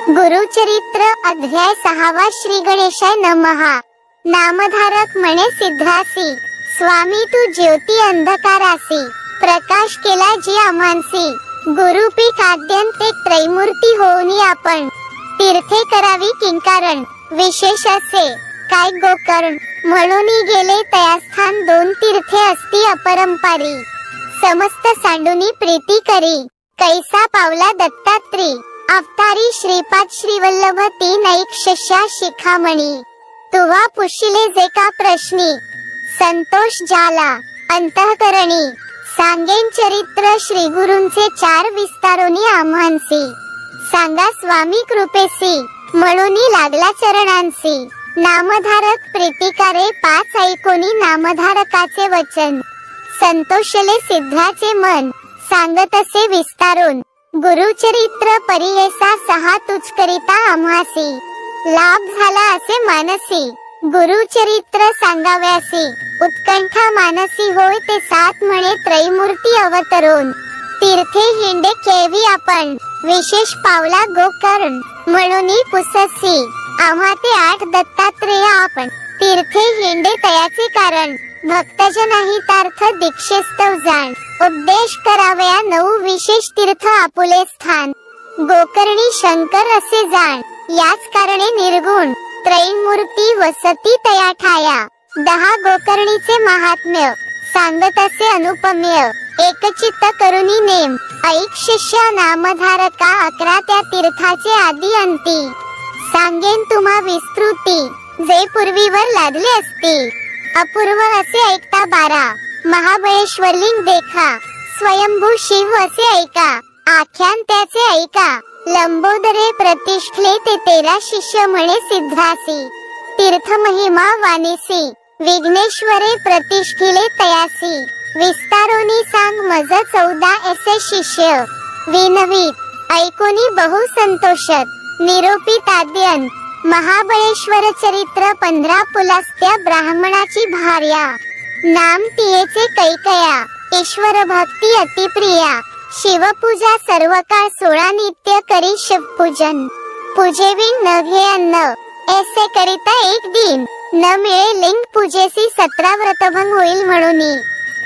गुरुचरित्र अध्याय 6 श्री गणेशाय नमः। नामधारक म्हणे सिद्धासी, स्वामी तू ज्योती अंधकारासी, प्रकाश केला जी आम्हांसी। गुरुपीठ आद्यंत एक त्रैमूर्ती होऊनी आपण, तीर्थे करावी किंकारण, विशेष असे काय गोकर्ण। म्हणून गेले तयास्थान दोन तीर्थे असती अपरंपारी, समस्त सांडुनी प्रीती करी, कैसा पावला दत्तात्री। अवतारी श्रीपाद श्रीवल्लभ तीन ऐक शिष्या शिखामणी, तुवा पुशिले जे का प्रश्नी, संतोष जाला अंतःकरणी। सांगेन चरित्र श्री गुरूंचे चार विस्तारोनी आम्हांसी, सांगा स्वामी कृपेसी, म्हणून लागला चरणांसी। नामधारक प्रीतिकारे पाच ऐकोनी नामधारकाचे वचन, संतोषले सिद्धाचे मन, सांगत असे विस्तारून। गुरुचरित्र परियेसा 6 तुझकरिता आम्हासी, लाभ झाला असे मानसी। गुरुचरित्र सांगाव्यासी, उत्कंठा मानसी होय ते 7 म्हणे त्रैमूर्ती अवतरून। तीर्थे हिंडे केवी आपण, विशेष पावला गोकर्ण, म्हणून पुससी। आम्हा ते 8 दत्तात्रेय आपण, तीर्थे हिंडे तयाचे कारण, भक्तजनाहितार्थ दीक्षेस्तव जाण। उद्देश करावया 9 विशेष तीर्थ आपुले स्थान, गोकर्णी शंकर असे जाण। याच कारणे निर्गुण त्रैमूर्ती वसती तया ठाया। 10 गोकर्णीचे महात्म्य, सांगत असे अनुपम्य, एकचित्त करुनी नेम। ऐक शिष्या नामधारका 11 त्या तीर्थाचे आदी अंती, सांगेन तुम्हा विस्तृती, जे पूर्वीवर लादले असती। अपूर्व असे ऐकता 12, महाबळेश्वर लिंग देखा, स्वयंभू शिव असे ऐका, आख्यान त्याचे ऐका। लंबोदरे प्रतिष्ठले ते 13 शिष्य म्हणे सिद्धासी, तीर्थ महिमा वानिसी, विघ्नेश्वरे प्रतिष्ठिले तयासी। विस्तारोनी सांग मज 14 ऐसे शिष्य, विनवीत ऐकोनी बहु संतोषत, निरोपित आद्यंत। महाबळेश्वर चरित्र 15 पुलस्त्य ब्राह्मणाची भार्या, नाम तियेचे कैकया, ईश्वर भक्ती अतिप्रिया। शिवपूजा सर्व काळ 16 नित्य करी शिवपूजन, पूजेविण न घे अन्न, ऐसे करिता एक दिन, न मिळे लिंग पूजेसी 17 व्रतभंग होईल म्हणूनी।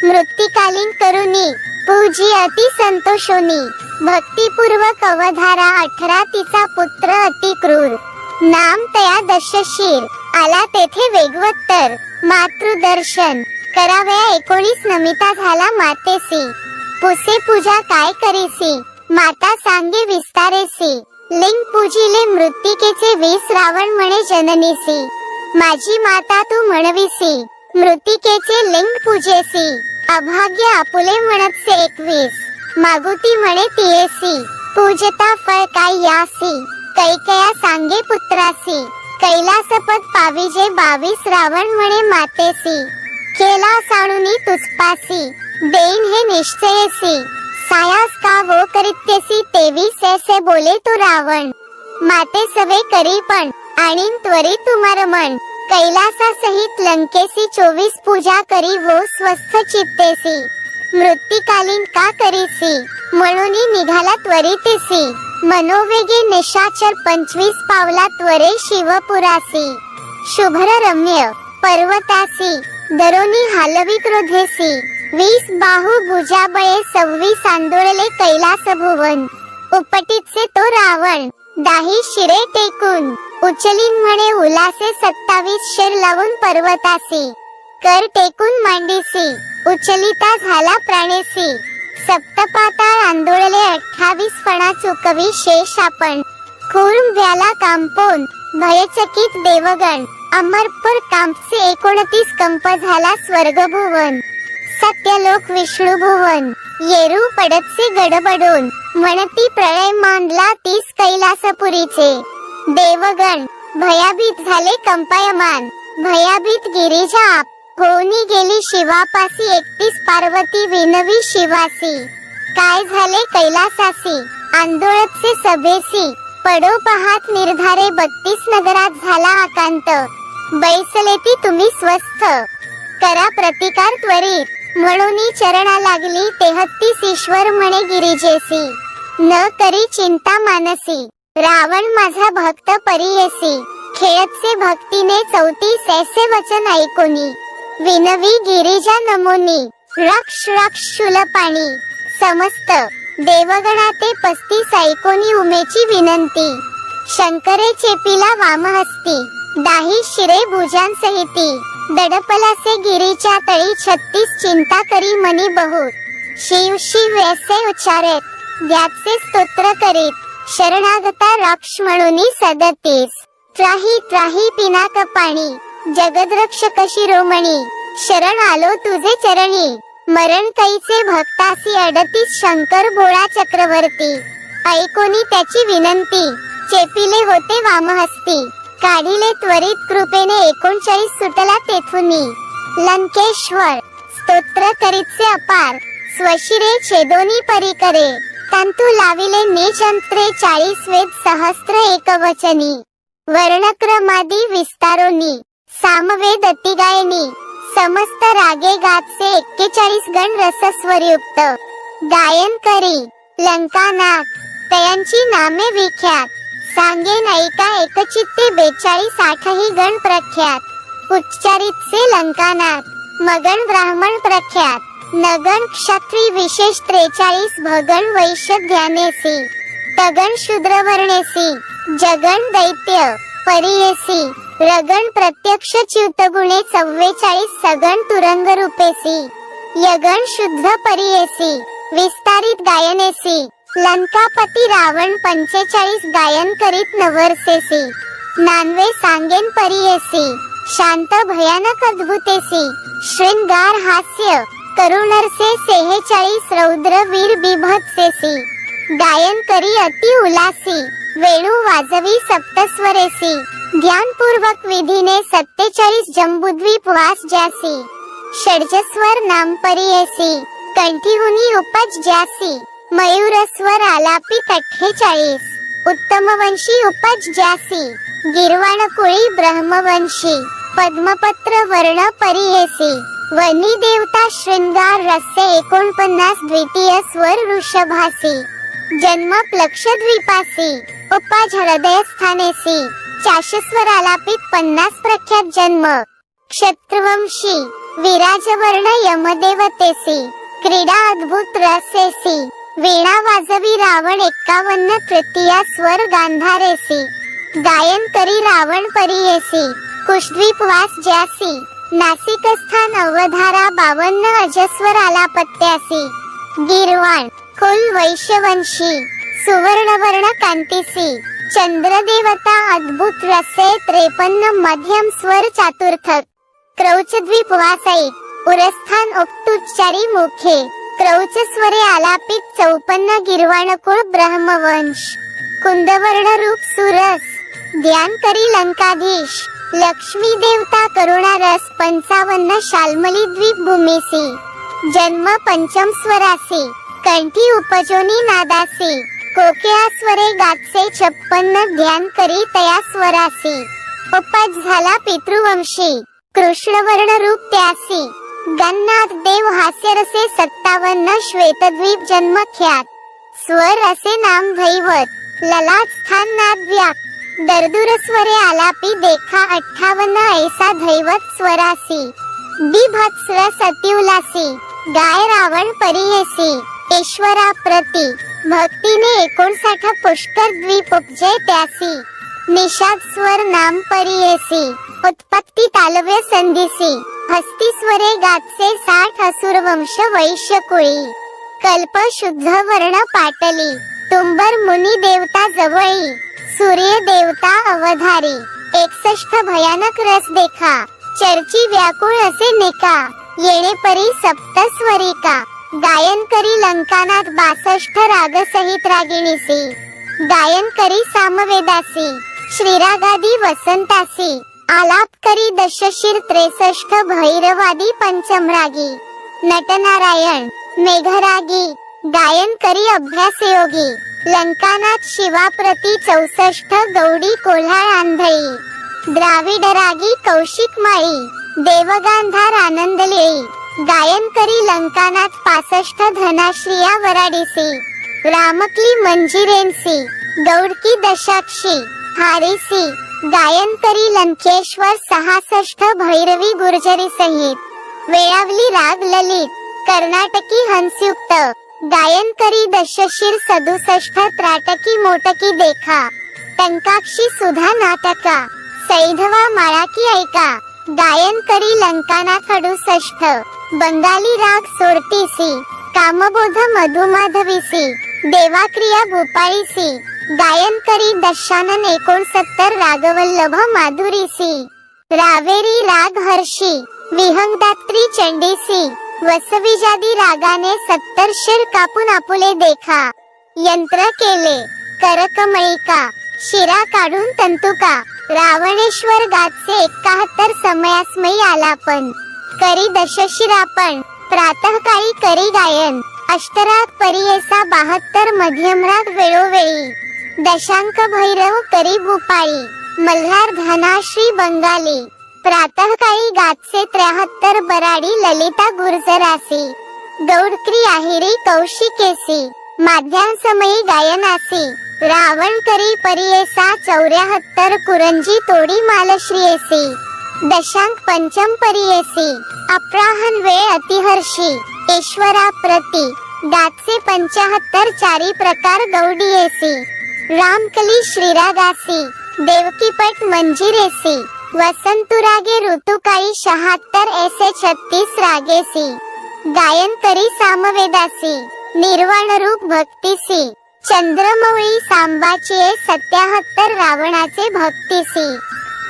मृत्तिकालीन करुनी, पूजी अति संतोषोनी, भक्तिपूर्वक अवधारा 18 तिचा पुत्र अति क्रूर, नाम तया दशशीर। आला तेथे वेगवत्तर, मातृदर्शन करावया 19 नमिता झाला मातेसी। पुसे पूजा काय करीसी, माता सांगे विस्तारेसी। लिंग पूजिले मृत्तिकेचे 20 रावण म्हणे जननीसी, माझी माता तू म्हणविसी, मृत्तिकेचे लिंग पूजेसी। अभाग्य आपुले म्हणतसे 21, मागुती म्हणे तियेसी, पूजता फळ काय यासी। कैकया सांगे पुत्रासी, कैलासपद पाविजे 22 रावण म्हणे मातेसी। केला साणुनी तुझपासी, देईन हे निश्चयसी, सायास का वो करित्यसी 23 ऐसे बोले तो रावण। माते सवे करी पण, आणीन त्वरित तुम्हार मन, कैलासा सहित लंकेसी 24 पूजा करी वो स्वस्थ चित्तेसी। मृत्तिकालीन का करीसी, म्हणून निघाला त्वरितेसी, मनोवेगे निशाचर 25 पावला त्वरे शिवपुरासी। शुभ्र रम्य पर्वतासी, दरोनी हालवी क्रोधेसी, 20 बाहू भुजाबळे 26 आंदोळले कैलास भुवन। उपटीतसे तो रावण, दाही शिरे टेकून, उचलीन म्हणे उलासे 27 शिर लावून पर्वतासी। कर टेकून मांडीसी, उचलिता झाला प्राणेसी। सप्तपाताळ आंदोळले 28 फणा चुकवी शेष आपण, कूर्म व्याला कांपोन, भयचकित देवगण। अमरपूर कांपसे 29 कंप झाला स्वर्गभुवन, सत्यलोक विष्णू भुवन। येरू पडतसे गडबडून, म्हणती प्रळय मांडला 30 कैलासपुरीचे। देवगण भयाभीत झाले कंपायमान, भयाभीत गिरिजा आप, होऊनी गेली शिवापासी 31 पार्वती विनवी शिवासी। काय झाले कैलासासी, आंदोळतसे सभेसी, पडो पाहात निर्धारे 32 नगरात झाला आकांत। बैसलेती तुम्ही स्वस्थ, करा प्रतिकार त्वरित, म्हणून चरणा लागली 33 ईश्वर म्हणे गिरिजेसी। न करी चिंता मानसी, रावण माझा भक्त परियेसी, खेळतसे भक्तीने 34 ऐसे वचन ऐकोनी, विनवी गिरिजा नमोनी, रक्ष रक्ष शूलपाणी, समस्त देवगणाते 35 ऐकोनी उमेची विनंती, शंकरे चेपिला वामहस्ती, दाही शिरे भुजांसहिती, दडपलासे गिरीच्या तळी 36 चिंता करी मनी बहुत, शिव शिव ऐसे उच्चारेत, द्याचे स्तोत्र करीत, शरणागता रक्ष म्हणूनी 37, त्राही त्राही पिनाक पाणी, जगद्रक्षक शिरोमणी, शरण आलो तुझे चरणी, मरण कैचे भक्तासी 38 शंकर भोळा चक्रवर्ती, ऐकोनी त्याची विनंती, चेपिले होते वामहस्ती, काढिले त्वरित कृपेने 39 सुटला तेथुनी, लंकेश्वर स्तोत्र करीतसे अपार, स्वशिरे छेदोनी परिकरे, तंतु लाविले निजंत्रे 40 वेद सहस्त्र एकवचनी, वर्णक्रमादी विस्तारोनी, सामवेद अतिगायनी, समस्त रागे गातसे 41 गण रसस्वरयुक्त, गायन करी लंकानाथ, तयांची नामे विख्यात, सांगेन ऐका एकचित्ते 42 आठही गण प्रख्यात, उच्चारितसे लंकानाथ, मगण ब्राह्मण प्रख्यात, नगण क्षत्रिय विशेष 43 भगण वैश्य ध्यानेसी, तगण शूद्र वर्णेसी, जगण दैत्य परियेसी, रगण प्रत्यक्ष च्युतगुणे 44 सगण तुरंग रूपेसी, यगण शुद्ध परियेसी, विस्तारित गायनेसी, लंकापती रावण 45 गायन करीत नवरसेसी, नानवे सांगेन परियेसी, शांत भयानक अद्भुतेसी, श्रृंगार हास्य करुणरसे 46 रौद्र वीर बिभत्सेसी, गायन करी अति उलासी, वेणू वाजवी सप्तस्वरेसी, ध्यानपूर्वक विधीने 47 जंबुद्वीप वास ज्यासी, षड्जस्वर नाम परियेसी, कंठीहुनी उपज ज्यासी, मयूरस्वर आलापी 48, उत्तमवंशी उपज ज्यासी, गिरवाणकुळी ब्रह्मवंशी, पद्मपत्र वर्ण परियेसी, वनी देवता शृंगार रस्य 49 द्वितीय स्वर वृषभासी, जन्म लक्षद्वीपासी, उपज हृदय स्थानेसी, चाशस्वर आलापित 50 प्रख्यात जन्म, क्षत्रवंशी, विराजवर्ण यमदेवतेसी, क्रीडा अद्भुत रसेसी, वीणा वाजवी रावण 51 तृतीया स्वर गांधारेसी, गायन करी रावण परियेसी, कुशद्वीप वास ज्यासी, नासिकस्थान अवधारा 52 अजस्वर आलापत्यासी, गिरवाण कुल वैश्यवंशी, सुवर्णवर्ण कांतीसी, चंद्रदेवता अद्भुत रसे 53 मध्यम स्वर चातुर्थक, क्रौचद्वीप वासई, उरस्थान उक्तुच्चारी मुखे, क्रौच स्वरे आलापित 54 गिरवाणकुळ ब्रह्मवंश, कुंदवर्ण रूप सुरस, ध्यान करी लंकाधीश, लक्ष्मी देवता करुणा रस 55 शाल्मली द्वीप भूमिसी, जन्म पंचम स्वरासी, कंठी उपजोनी नादासी, कोकिळा स्वरे गातसे 56 ध्यान करी तया स्वरासी, उपज झाला पितृवंशी, कृष्णवर्ण रूप त्यासी, गणनाथ देव हास्यरसे 57 श्वेतद्वीप जन्म ख्यात, स्वर असे नाम धैवत, ललाट स्थान नाद व्याक, दर्दुरस्वरे आलापी देखा 58 ऐसा धैवत स्वरासी, बिभत्स्र सतिउलासी, गाय रावण परियेसी, ईश्वरा प्रती, भक्तीने 59 पुष्कर द्वीप उपजय त्यासी, निषाद स्वर नाम परियेसी, उत्पत्ती तालव्य संधीसी, हस्तीस्वरे गातसे 60 असुरवंश वैश्यकुळी, कल्प शुद्ध वर्ण पाटली, तुंबर मुनी देवता जवळी, सूर्य देवता अवधारी, 61 भयानक रस देखा, चर्ची व्याकुळ असे नेका, येणे परी सप्तस्वरिका, गायन करी लंकानाथ 62 राग सहित रागिणीसी, गायन करी सामवेदासी, श्रीरागादी वसंतासी, आलाप करी दशशीर 63 भैरवादी पंचमरागी, नटनारायण मेघरागी, गायन करी अभ्यासयोगी, लंकानाथ शिवाप्रती 64 गौडी कोल्हाळ आंधळी, द्राविडरागी कौशिक माळी, देवगांधार आनंदलेळी, गायन करी लंकानाथ 65 धनाश्रिया वराडीसी, रामकली मंजिरेंसी, गौडकी दशाक्षी हारिसी गायन करी लंकेश्वर 66 भैरवी गुर्जरी सहित वेळावली राग ललित कर्नाटकी हंसयुक्त गायन करी दशशीर 67 त्राटकी मोटकी देखा टंकाक्षी सुधा नाटका सैधवा माळाकी ऐका गायन करी लंकानाथ 68 बंगाली राग सोरतीसी कामबोध मधुमाधवीसी देवाक्रिया भोपाळीसी गायन करी दशानन 69 रागवल्लभ माधुरीसी रावेरी राग हर्षी विहंगदात्री चंडीसी वसविजादी रागाने 70 शिर कापून आपुले देखा यंत्र केले करकमळिका शिरा काढून तंतुका रावणेश्वर गातसे 71 समयास्मयी आलापन करी दशशिरापण प्रातःकाळी करी गायन अष्टराग परियेसा 72 मध्यमराग वेळोवेळी दशांक भैरव करी भूपाळी मल्हार धनाश्री बंगाली प्रातःकाळी गातसे 73 बराडी ललिता गुर्जरासी गौडक्री आहिरी कौशिकेसी माध्यान्समयी गायनासी रावण करी परियेसा 74 कुरंजी तोडी मालश्रीयेसी दशांक पंचम परियेसी अप्राहन वेळ अतिहर्षी ईश्वरा प्रति गातसे 75 चारी प्रकार गौडीयेसी रामकली श्रीरागासी देवकीपट मंजिरेसी वसंतुरागे ऋतुकाळी 76 ऐसे 36 रागेसी गायन करी सामवेदासी निर्वाण रूप भक्तीसी चंद्रमौळी सांबाची 77 रावणाचे भक्तीसी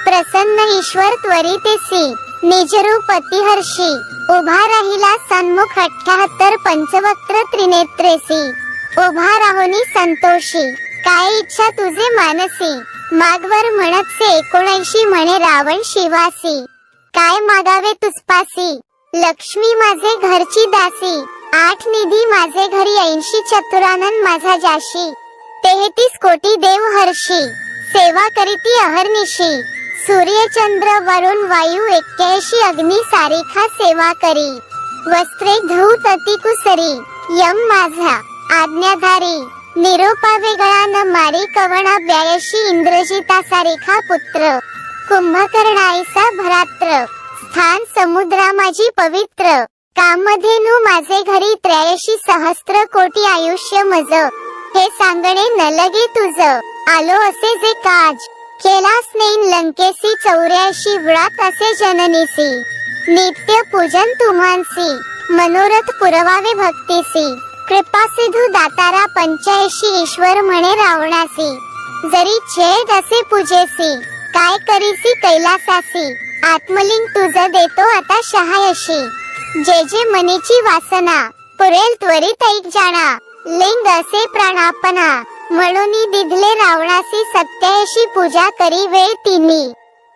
प्रसन्न ईश्वर त्वरितेसी निजरूप अतिहर्षी उभा राहिला सन्मुख 78 पंचवक्त्र त्रिनेत्रेसी उभा राहुनी संतोषी काय इच्छा तुझे मानसी मागवर म्हणतसे 79 म्हणे रावण शिवासी काय मागावे तुझपासी लक्ष्मी माझे घरची दासी 8 निधी माझे घरी 80 चतुरानन माझा जाशी 33 कोटी देव हर्षी सेवा करीती अहर्निशी सूर्य चंद्र वरुण वायू 81 अग्नी सारिखा सेवा करी वस्त्रे धूत अतिकुसरी यम माझा आज्ञाधारी निरोपा वेगळा न मारी कवणा 82 इंद्रजिता सारिखा पुत्र कुंभकर्णाईसा भरात्र स्थान समुद्रा माझी पवित्र कामधेनु माझे घरी 83 सहस्त्र कोटी आयुष्य मज हे सांगणे न लगे तुझ आलो असे जे काज केलास नेन लंकेसी 84 व्रत असे जननीसी नित्य पूजन तुम्हांसी मनोरथ पुरवावे भक्तीसी कृपा सिधू दातारा 85 ईश्वर म्हणे रावणासी जरी छेद असे पूजेसी काय करीसी कैलासासी आत्मलिंग तुझ देतो आता शहायशी जे जे मनीची वासना पुरेल त्वरित ऐक जाणा लिंग असे प्राणापना म्हणून दिधले रावणासी 87 पूजा करी वेळ तिनी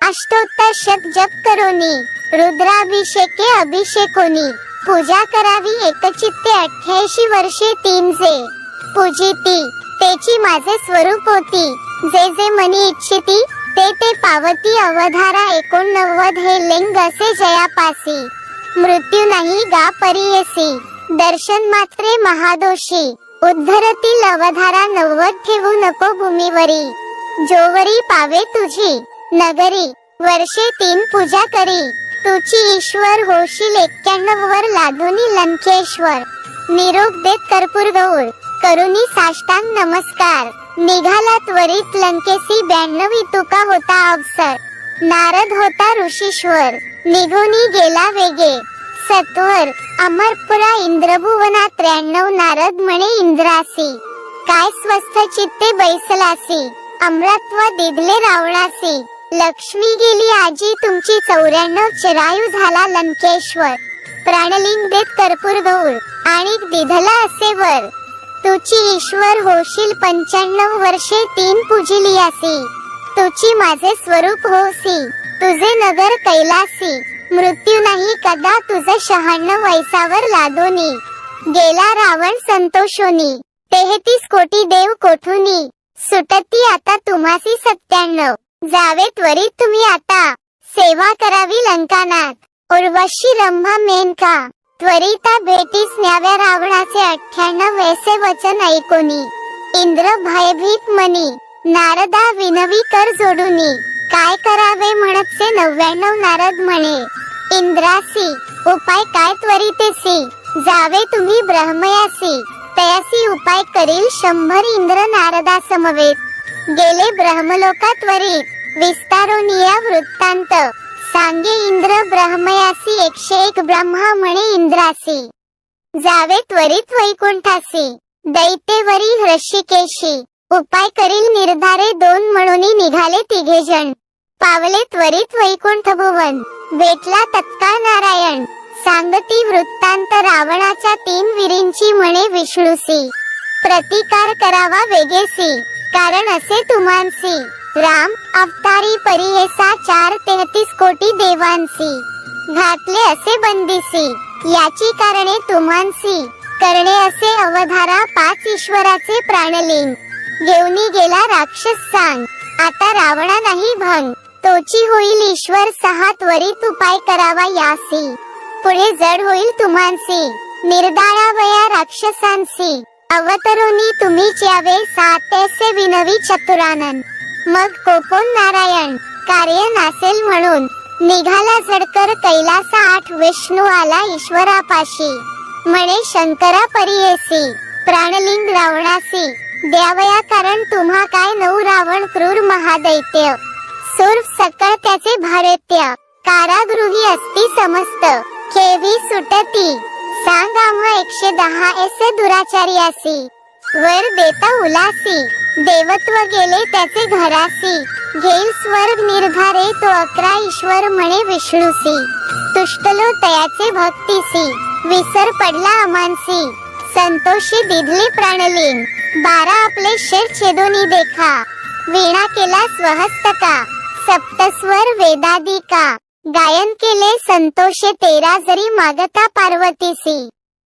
अष्टोत्तर शत जप करोनी रुद्राभिषेके अभिषेकोनी पूजा करावी एकचित्ते 88 वर्षे 3 जे पूजिती तेची माझे स्वरूप होती जे जे मनी इच्छिती ते ते पावती अवधारा 89 हे लिंग असे जयापासी मृत्यू नाही गा परियेसी दर्शन मात्रे महादोषी उद्धरतील अवधारा 90 ठेवू नको भूमीवरी जोवरी पावे तुझी नगरी वर्षे 3 पूजा करी तुची ईश्वर होशील 91 वर लादुनी लंकेश्वर निरोप देत कर्पूर गौर करुनी साष्टांग नमस्कार निघाला त्वरित लंकेसी 92 तुका होता अवसर नारद होता ऋषीश्वर निघूनी गेला वेगे सत्वर अमरपुरा इंद्रभुवना 93 नारद म्हणे इंद्रासी काय स्वस्थ चित्ते बैसलासी अमरत्व दिधले रावणासी लक्ष्मी गेली आजी तुमची 94 चिरायू झाला लंकेश्वर प्राणलिंग देत कर्पूर गौर आणि दिधला असे वर तुची ईश्वर होशील 95 वर्षे 3 पूजिलियासी तुची माझे स्वरूप होसी तुझे नगर कैलासी मृत्यू नाही कदा तुझ 96 वैसावर लादोनी गेला रावण संतोषोनी 33 कोटी देव कोठुनी सुटती आता तुम्हासी 97 जावे त्वरित तुम्ही आता सेवा करावी लंकानाथ उर्वशी रंभा मेनका त्वरिता भेटीस न्याव्या रावणाचे 98 वैसे वचन ऐकोनी इंद्र भयभीत मनी, नारदा विनवी कर जोडुनी, काय करावे म्हणतसे 99 नारद म्हणे. इंद्रासी, उपाय काय त्वरितेसी, जावे तुम्ही ब्रह्मयासी, तयासी उपाय करील 100 इंद्र नारदा समवेत. गेले ब्रह्मलोकात त्वरित, विस्तारोनिया वृत्तांत, सांगे इंद्र ब्रह्मयासी 101 ब्रह्मा म्हणे इंद्रासी. जावे त्वरित वैकुंठासी, दैत्यवरी हृषिकेशी, उपाय करील निर्धारे 2 म्हणून निघाले 3 जण. पावले त्वरित वैकुंठ भुवन, भेटला तत्काळ नारायण. सांगती वृत्तांत रावणाच्या 3 वीरींची म्हणे विष्णूसी. प्रतिकार करावा वेगेसी, कारण असे तुमांसी. राम अवतारी परियेसा 433 कोटी देवांसी. घातले असे बंदिसी, याची कारणे तुमांसी. करणे असे अवधारा 5 ईश्वराचे प्राणलिंग. घेऊनी गेला राक्षस सांग, आता रावणा नाही भंग. तोची होईल ईश्वर 6 त्वरित उपाय करावा यासी. पुढे जड होईल तुमांसी, निर्दाळा वया राक्षसांसी. अवतरोनी तुम्हीच यावे 7 ऐसे विनवी चतुरानन. मग कोपून नारायण, कार्य नासेल म्हणून, निघाला झडकर कैलासा 8 विष्णू आला ईश्वरापाशी. म्हणे शंकरा परियेसी, प्राणलिंग रावणासी. द्यावया कारण तुम्हा काय 9 रावण क्रूर महादैत्य. सुर सकळ त्याचे भारत्य, कारागृही असती समस्त. खेवी सुटती, सांग आम्हा 110 ऐसे दुराचार्यासी. वर देता उलासी, देवत्व गेले त्याचे घरासी. घेईल स्वर्ग निर्धारे तो 11 ईश्वर म्हणे विष्णूसी. तुष्टलो तयाचे भक्तीसी, विसर पडला अमानसी. संतोषी दिधले प्राणलिंग, 12 आपले शेर छेदोनी देखा. वीणा केला स्वहस्तका, सप्तस्वर वेदादिका. गायन केले संतोषे 13 जरी मागता पार्वतीसी.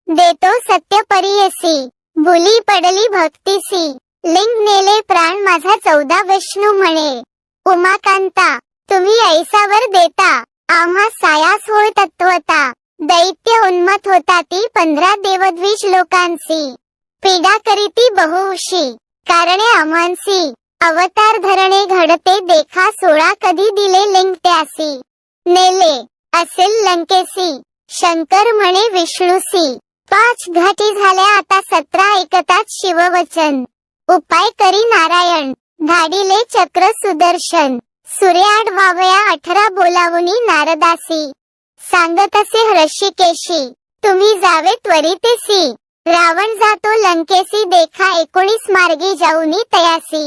देतो सत्य परियेसी, भुली पडली भक्तीसी. लिंग नेले प्राण माझा 14 विष्णू म्हणे. उमाकांता, तुम्ही ऐसावर देता, आम्हा सायास होय तत्वता. दैत्य उन्मत होता ती 15 देवद्विज लोकांसी. पीडा करीती बहुशी, कारणे अमानसी. अवतार धरणे घडते देखा 16 कधी दिले लिंग त्यासी. नेले असेल लंकेसी, शंकर म्हणे विष्णूसी. 5 घाटी झाल्या आता 17 ऐकतात शिववचन. उपाय करी नारायण, धाडिले चक्र सुदर्शन. सूर्याड वावया 18 बोलावुनी नारदासी. सांगत असे हृषिकेशी, तुम्ही जावे त्वरितेसी. रावण जातो लंकेसी देखा 19 मार्गी जाऊनी तयासी.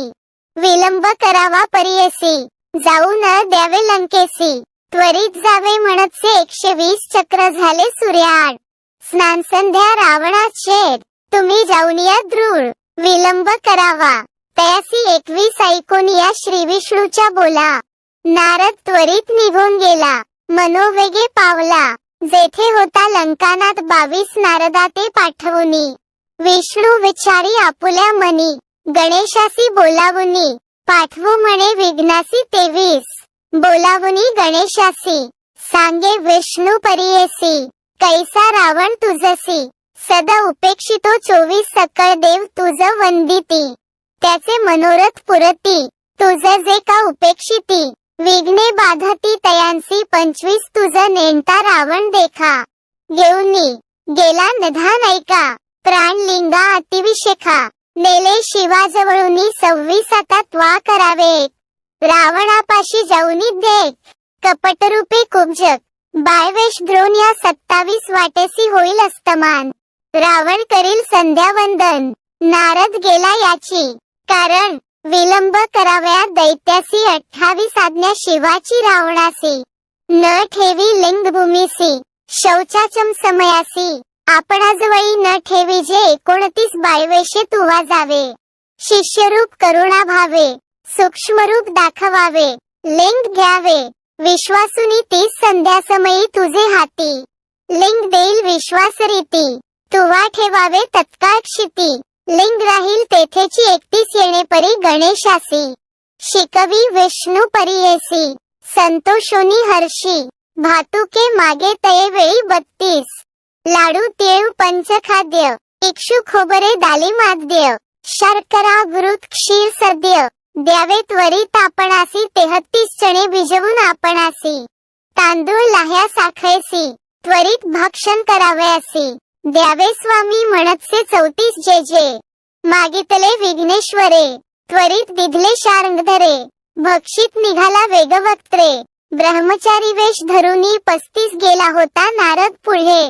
विलंब करावा परियेसी, जाऊ न द्यावे लंकेसी. त्वरित जावे म्हणतसे 120 चक्र झाले सूर्याड. स्नान संध्या रावणात शेर, तुम्ही जाऊन या दृढ. विलंब करावा तयासी 21 ऐकून या श्री विष्णूच्या बोला. नारद त्वरित निघून गेला, मनोवेगे पावला. जेथे होता लंकानाथ 22 नारदा ते पाठवुनी. विष्णू विचारी आपुल्या मनी, गणेशासी बोलावुनी. पाठवू म्हणे विघ्नासी 23, बोलावुनी गणेशासी. सांगे विष्णू परियेसी, कैसा रावण तुझसी. सदा उपेक्षितो 24 सकळ देव तुझ वंदिती. त्याचे मनोरथ पुरती, तुझ जे का उपेक्षिती. विघ्ने बाधती तयांसी 25 तुझ नेंता रावण देखा. घेऊनी गेला निधान ऐका, प्राणलिंगा अतिविशेखा. नेले शिवाजवळुनी 26 आता त्वा करावे एक. रावणापाशी जाऊनी देख, कपटरूपे कुब्जक. बायवेश द्रोण या 27 वाटेसी होईल अस्तमान. रावण करील संध्यावंदन, नारद गेला याची. कारण विलंब कराव्या दैत्यासी 28 आज्ञा शिवाची रावणासी. न ठेवी लिंगभूमीसी, शौचाचम समयासी. आपणाजवळी न ठेवी जे 29 बायवेशे तुवा जावे. शिष्यरूप करुणा भावे, सूक्ष्मरूप दाखवावे. लिंग घ्यावे विश्वासुनी 30 संध्यासमयी तुझे हाती. लिंग देईल विश्वासरीती, तुवा ठेवावे तत्काळ क्षिती. लिंग राहील तेथेची 31 येणे परी गणेशासी. शिकवी विष्णू परियेसी, संतोषोनी हर्षी. भातुके मागे तये वेळी 32, लाडू तीळ पंचखाद्य. इक्षु खोबरे दाली माद्य. शर्करा घृत क्षीर सद्य द्यावे त्वरित आपणासी 33 चणे भिजवून आपणासी तांदूळ लाह्या साखळेसी त्वरित भक्षण करावयासी द्यावे स्वामी म्हणतसे 34 जे जे मागितले विघ्नेश्वरे त्वरित दिधले शार्ंगधरे भक्षित निघाला वेगवक्त्रे ब्रह्मचारी वेश धरुनी 35 गेला होता नारद पुढे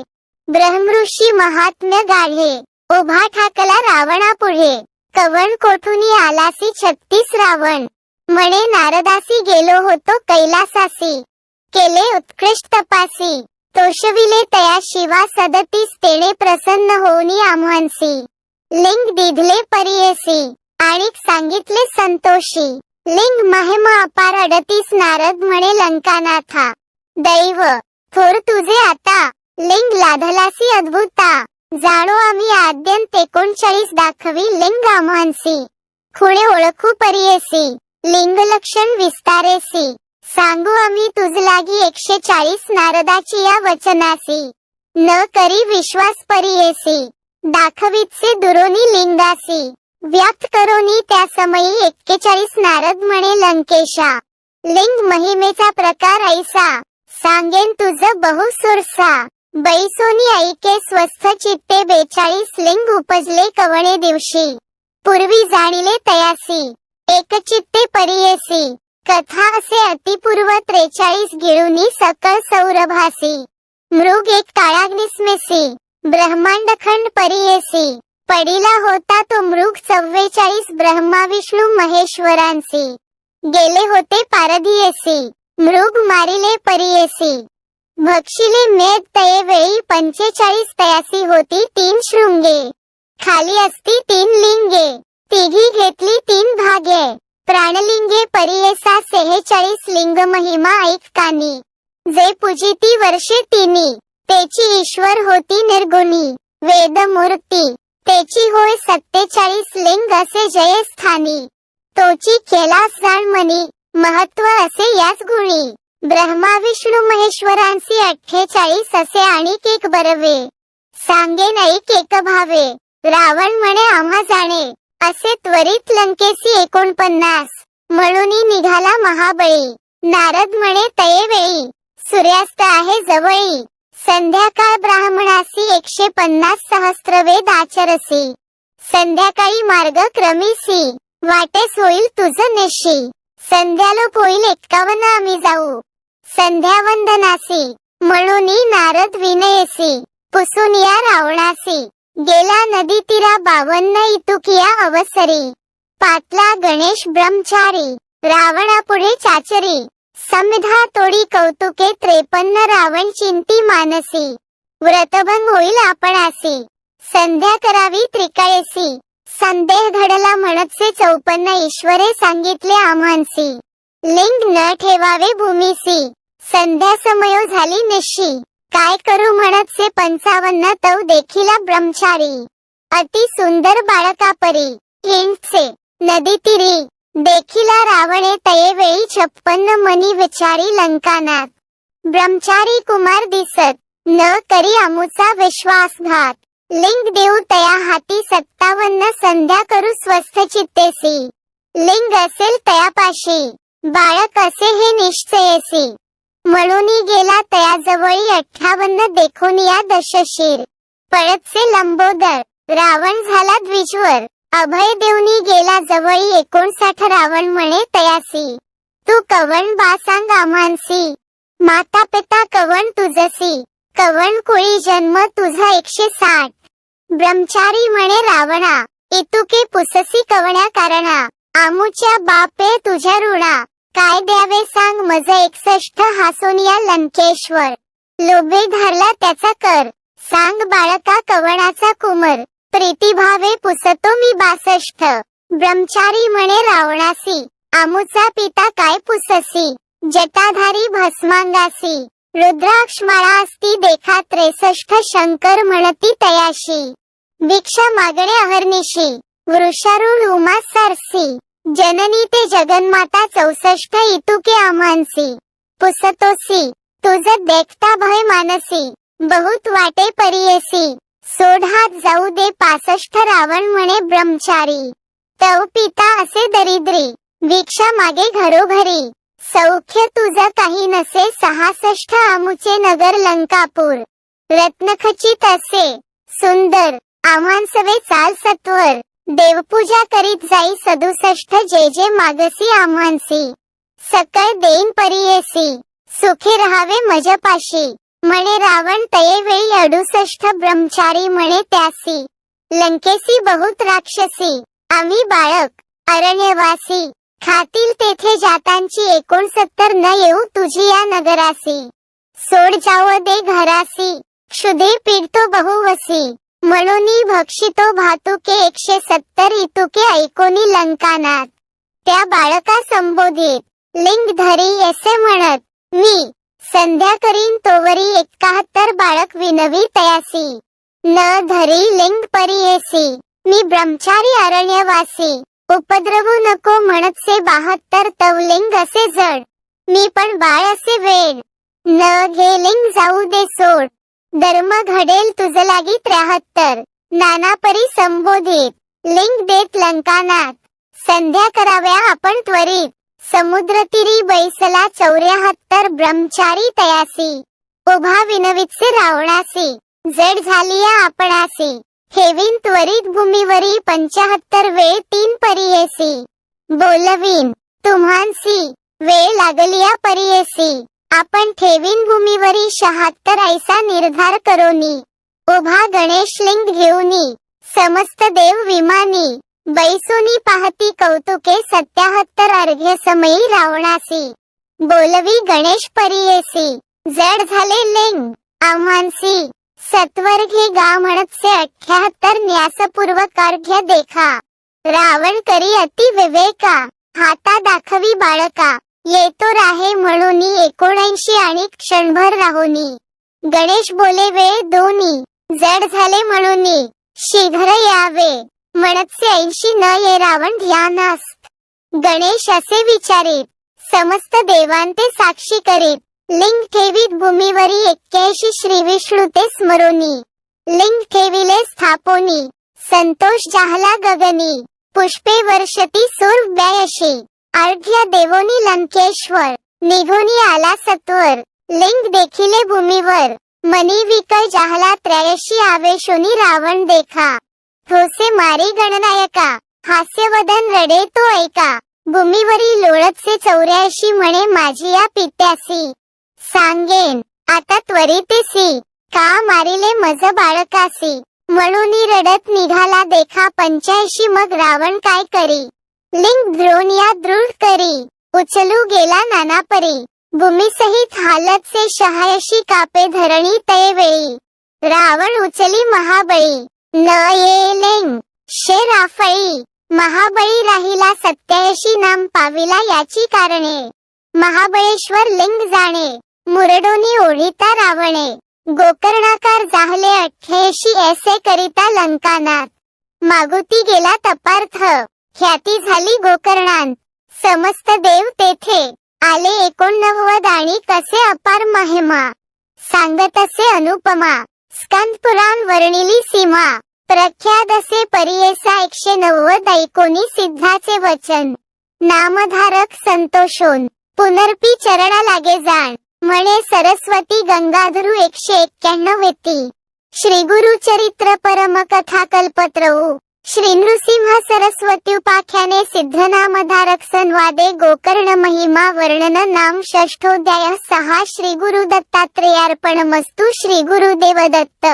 ब्रह्मऋषी महात्म्य गाढे उभा ठाकला रावणा पुढे कवण कोठुनी आलासी 36 रावण म्हणे नारदासी गेलो होतो कैलासासी केले उत्कृष्ट तपासी तोषविले तया शिवा 37 तेणे प्रसन्न होऊनी आम्हांसी लिंग दिधले परियेसी आणिक सांगितले संतोषी लिंग महिमा अपार 38 नारद म्हणे लंकानाथा दैव थोर तुझे आता लिंग लाधलासी अद्भुता जाणो आम्ही आद्यंत 39 दाखवी लिंग आम्हांसी खुणे ओळखू परियेसी लिंग लक्षण विस्तारेसी सांगू आम्ही तुझलागी 140 नारदाची या वचनासी न करी विश्वास परियेसी दाखवितसे दुरोनी लिंगासी व्याप्त करोनी त्या समयी 41 नारद म्हणे लंकेशा लिंग महिमेचा प्रकार ऐसा सांगेन तुझ बहु सुरसा बैसोनी ऐके स्वस्थ चित्ते 42 लिंग उपजले कवणे दिवशी पूर्वी जाणिले तयासी एक चित्ते परियेसी कथा असे अतिपूर्व 43 गिळुनी सकळ सौरभासी मृग एक काळाग्निस्मेसी ब्रह्मांडखंड परियेसी पडिला होता तो मृग 44 ब्रह्मा विष्णू महेश्वरांसी गेले होते पारधीयेसी मृग मारिले परियेसी भक्षिले मेद तये वेळी 45 तयासी होती 3 शृंगे खाली असती 3 लिंगे तिघी घेतली 3 भागे प्राणलिंगे परियेसा 46 लिंग महिमा ऐक कानी जे पूजिती वर्षे तिनी तेची ईश्वर होती निर्गुणी वेद मूर्ती तेची होय 47 लिंग असे जय स्थानी तोची केलास जाण मनी महत्व असे याच गुणी ब्रह्मा विष्णू महेश्वरांसी 48 असे आणिक एक बरवे सांगेन ऐक एक भावे रावण म्हणे आम्हा जाणे असे त्वरित लंकेसी 49 म्हणून निघाला महाबळी नारद म्हणे तये वेळी सूर्यास्त आहे जवळी संध्याकाळ ब्राह्मणासी 150 सहस्त्रवेद आचरसी संध्याकाळी मार्ग क्रमीसी वाटेस होईल तुझ नेशी संध्यालोक होईल 51 आम्ही जाऊ संध्यावंदनासी म्हणून नारद विनयसी पुसून या रावणासी गेला नदी तीरा 52 इतुकिया अवसरी पातला गणेश ब्रह्मचारी रावणा पुढे चाचरी समिधा तोडी कौतुके 53 रावण चिंती मानसी व्रतभंग होईल आपणासी संध्या करावी त्रिकाळेसी संदेह घडला म्हणतसे 54 ईश्वरे सांगितले आम्हांसी लिंग न ठेवावे भूमीसी संध्या समयो झाली निशी काय करू म्हणतसे 55 तव देखिला ब्रह्मचारी अति सुंदर बाळकापरी हिंडसे नदी तीरी देखिला रावणे तये वेळी 56 मनी विचारी लंकानाथ ब्रह्मचारी कुमार दिसत न करी अमुचा विश्वासघात लिंग देऊ तया हाती 57 संध्या करू स्वस्थ चित्तेसी लिंग असेल तयापाशी बाळक असे हे निश्चयेसी म्हणून गेला तया जवळी 58 देखून या दशशीर पळतसे लंबोदर रावण झाला द्विजवर अभय देवनी गेला जवळी 59 रावण म्हणे तयासी तू कवण बा सांग आम्हांसी माता पिता कवण तुझसी कवण कुळी जन्म तुझा 160 ब्रह्मचारी म्हणे रावणा इतुके पुससी कवण्या कारणा आमुच्या बापे तुझ्या ऋणा काय द्यावे सांग मज 61 हासोनिया लंकेश्वर लोभे धरला त्याचा कर सांग बाळका कवणाचा कुमर प्रीतिभावे पुसतो मी 62 ब्रह्मचारी म्हणे रावणासी आमुचा पिता काय पुससी जटाधारी भस्मांगासी रुद्राक्ष माळा असती देखा 63 शंकर म्हणती तयाशी भिक्षा मागणे अहर्निशी वृषारूढ उमा सरसी जननी ते जगन्माता 64 इतुके आम्हांसी पुसतोसी तुझ देखता भय मानसी बहुत वाटे परियेसी सोड हात जाऊ दे 65 रावण म्हणे ब्रह्मचारी, तव पिता असे दरिद्री, भिक्षा मागे घरोघरी, सौख्य तुझं काही नसे 66 आमुचे नगर लंकापूर, रत्नखचित असे सुंदर, आम्हांसवे चाल सत्वर, देवपूजा करीत जाई 67 जे जे मागसी आम्हांसी, सकळ देईन परियेसी, सुखी राहावे मजपाशी, म्हणे रावण तये वेळी 68 ब्रह्मचारी म्हणे त्यासी, लंकेसी बहुत राक्षसी, आम्ही बाळक अरण्यवासी, खातील तेथे जातांची 69 न येऊ तुझी या नगरासी, सोड जाऊ दे घरासी, क्षुधे पीडतो बहुवसी, म्हणूनी भक्षितो भातुके 170 इतुके ऐकोनी लंकानाथ, त्या बाळका संबोधित, लिंग धरी असे म्हणत, मी संध्या करीन तोवरी 71 बाळक विनवी तयासी, न धरी लिंग परियेसी, मी ब्रह्मचारी अरण्यवासी, उपद्रवू नको म्हणतसे 72 तवलिंग असे जड, मी पण बाळ असे वेड, न घे लिंग जाऊ दे सोड, धर्म घडेल तुझ लागी 73, नाना परी संबोधित, लिंग देत लंकानाथ, संध्या कराव्या आपण त्वरित, समुद्र तीरी बैसला 74 ब्रह्मचारी तयासी, उभा विनवितसे रावणासी, जड झालिया आपणासी, ठेवीन त्वरित भूमीवरी 75 वेळ 3 परियेसी, बोलवीन तुम्हांसी, वेळ लागलिया परियेसी, आपण ठेवीन भूमीवरी 76 ऐसा निर्धार करोनी, उभा गणेश लिंग घेऊनी, समस्त देव विमानी, बैसोनी पाहती कौतुके 77 अर्घ्य समयी रावणासी, बोलवी गणेश परियेसी, जड झाले लिंग आम्हांसी, सत्वर घे गा म्हणतसे 78 न्यासपूर्वक अर्घ्य देखा, रावण करी अति विवेका, हाता दाखवी बाळका, येतो राहे म्हणूनी 79 आणि क्षणभर राहोनी, गणेश बोले वेळ दोनी, जड झाले म्हणूनी, शीघ्र यावे, म्हणतसे 80 न ये रावण ध्यानास्त, गणेश असे विचारित, समस्त देवांते साक्षी करीत, लिंग ठेवीत भूमीवरी 81 श्री विष्णू ते स्मरोनी, लिंग ठेविले स्थापोनी, संतोष जाहला गगनी, पुष्पे वर्षती सुर 82, अर्घ्य देवोनी लंकेश्वर, निघोनी आला सत्वर, लिंग देखिले भूमीवर, मनी विकळ जाहला 83 आवेशोनी रावण देखा, ठोसे मारी गणनायका, हास्यवदन रडे तो ऐका, भूमीवरी लोळतसे 84 म्हणे माझी या पित्यासी, सांगेन आता त्वरितेसी, का मारिले मज बाळकासी, म्हणूनी रडत निघाला देखा 85 मग रावण काय करी, लिंग द्रोणिया दृढ करी, उचलू गेला नानापरी, भूमीसहित हालतसे 86 कापे धरणी तये वेळी, रावण उचली महाबळी, न ये लिंग शे राफळी, महाबळी राहिला 87 नाम पाविला याची कारणे, महाबळेश्वर लिंग जाणे, मुरडोनी ओढिता रावणे, गोकर्णाकार जाहले 88 ऐसे करिता लंकानाथ, मागुती गेला तपार्थ, ख्याती झाली गोकर्णांत, समस्त देव तेथे, आले 89 आणि कसे अपार महिमा, सांगत असे अनुपमा, स्कंद पुराण वर्णिली सीमा, प्रख्यात असे परियेसा 190 ऐकोनी सिद्धाचे वचन, नामधारक संतोषोन, पुनर्पी चरणा लागे जाण, म्हणे सरस्वती गंगाधरू 191 वेती, श्री गुरु चरित्र परम कथा कल्पत्रऊ, श्री नृसिंह सरस्वती उपाख्याने सिद्धनामधारक संवादे गोकर्ण महिमा वर्णन नाम षष्ठोध्याय 6 श्री गुरु दत्तात्रेयार्पणमस्तु श्री गुरुदेव दत्त।